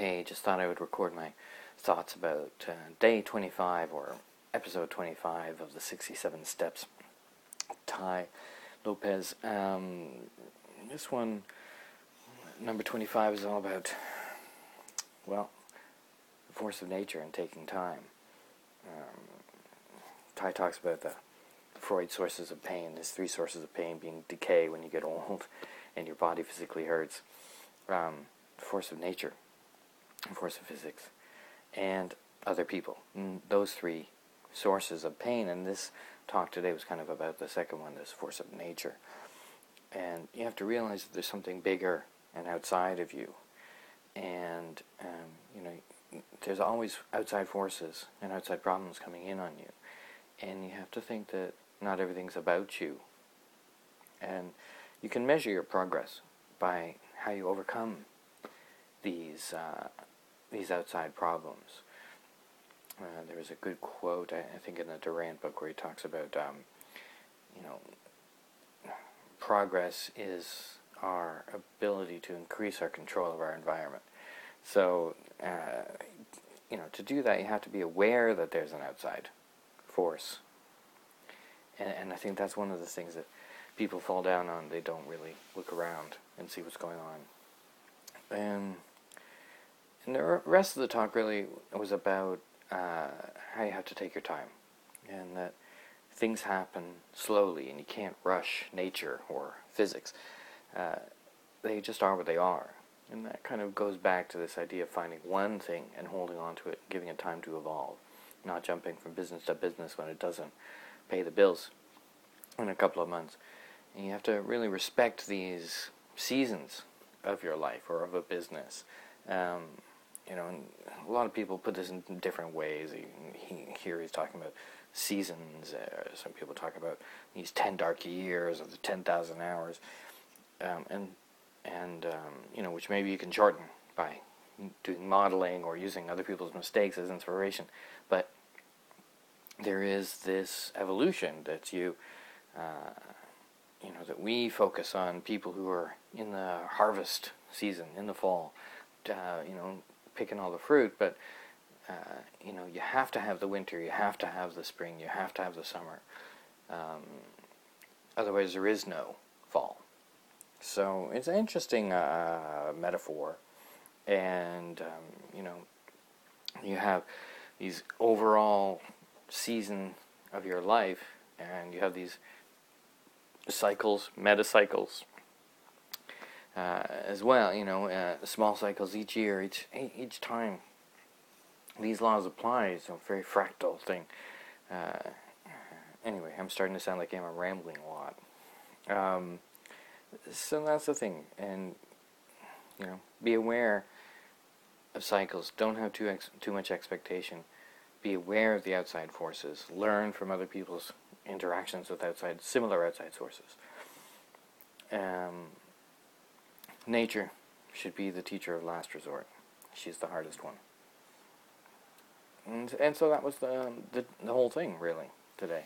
Hey, just thought I would record my thoughts about day 25 or episode 25 of the 67 Steps. Tai Lopez. This one, number 25, is all about, well, the force of nature and taking time. Tai talks about the Freud sources of pain. There's 3 sources of pain, being decay when you get old and your body physically hurts, the force of nature, the force of physics, and other people. Those 3 sources of pain, and this talk today was kind of about the second one, this force of nature. And you have to realize that there's something bigger and outside of you. And, there's always outside forces and outside problems coming in on you. And you have to think that not everything's about you. And you can measure your progress by how you overcome these outside problems. There was a good quote, I think, in the Durant book, where he talks about, progress is our ability to increase our control of our environment. So, to do that, you have to be aware that there's an outside force. And I think that's one of the things that people fall down on. They don't really look around and see what's going on. And the rest of the talk really was about how you have to take your time, and that things happen slowly, and you can't rush nature or physics. They just are what they are. And that kind of goes back to this idea of finding one thing and holding on to it, giving it time to evolve, not jumping from business to business when it doesn't pay the bills in a couple of months. And you have to really respect these seasons of your life or of a business. And a lot of people put this in different ways. Here he's talking about seasons. Some people talk about these 10 dark years of the 10,000 hours. Which maybe you can shorten by doing modeling or using other people's mistakes as inspiration. But there is this evolution that that we focus on people who are in the harvest season, in the fall, picking all the fruit. But, you have to have the winter, you have to have the spring, you have to have the summer. Otherwise there is no fall. So it's an interesting metaphor, and you have these overall season of your life, and you have these cycles, meta-cycles, as well. Small cycles each year, each time. These laws apply. It's a very fractal thing. Anyway, I'm starting to sound like I'm rambling a lot. So that's the thing, and be aware of cycles. Don't have too much expectation. Be aware of the outside forces. Learn from other people's interactions with similar outside sources. Nature should be the teacher of last resort. She's the hardest one. And so that was the whole thing, really, today.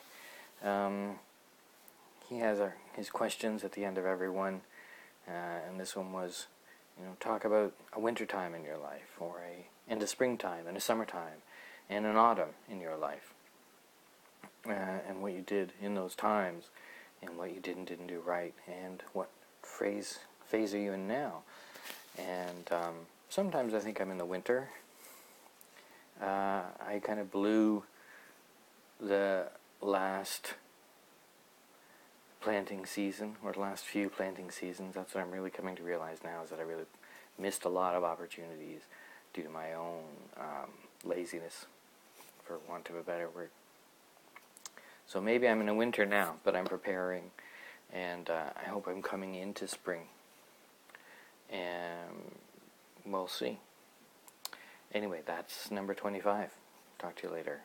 He has his questions at the end of every one, and this one was, talk about a winter time in your life, or and a springtime, and a summertime, and an autumn in your life, and what you did in those times, and what you did and didn't do right, and what phase are you in now. And sometimes I think I'm in the winter. I kind of blew the last planting season, or the last few planting seasons. That's what I'm really coming to realize now, is that I really missed a lot of opportunities due to my own laziness, for want of a better word. So maybe I'm in a winter now, but I'm preparing, and I hope I'm coming into spring, and we'll see. Anyway, that's number 25. Talk to you later.